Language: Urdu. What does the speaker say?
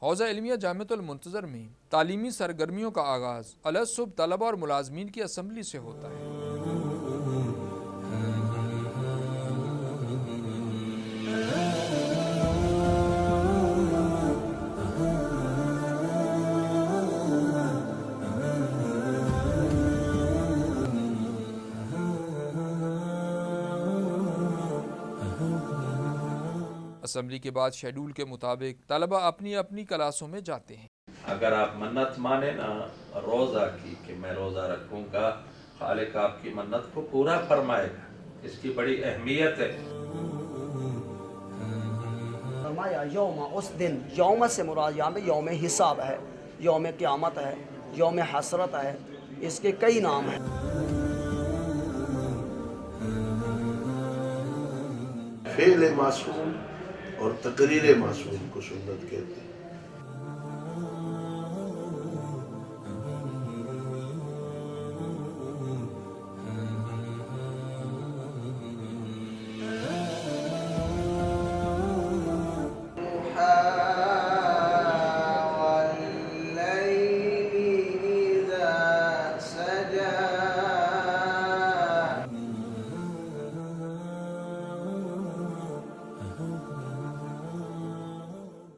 حوزہ علمیہ جامعۃ المنتظر میں تعلیمی سرگرمیوں کا آغاز الصبح طلبہ اور ملازمین کی اسمبلی سے ہوتا ہے۔ اسمبلی کے بعد شیڈول کے مطابق طلبہ اپنی اپنی کلاسوں میں جاتے ہیں۔ اگر آپ منت مانے نا روزہ کی کہ میں روزہ رکھوں گا، خالق آپ کی منت کو پورا فرمائے گا، اس کی بڑی اہمیت ہے۔ فرمایا یوم، اس دن، یوم سے مراد یہاں پہ یوم حساب ہے، یوم قیامت ہے، یوم حسرت ہے، اس کے کئی نام ہیں۔ فعل معصوم اور تقریر معصوم کو سنت کہتے ہیں۔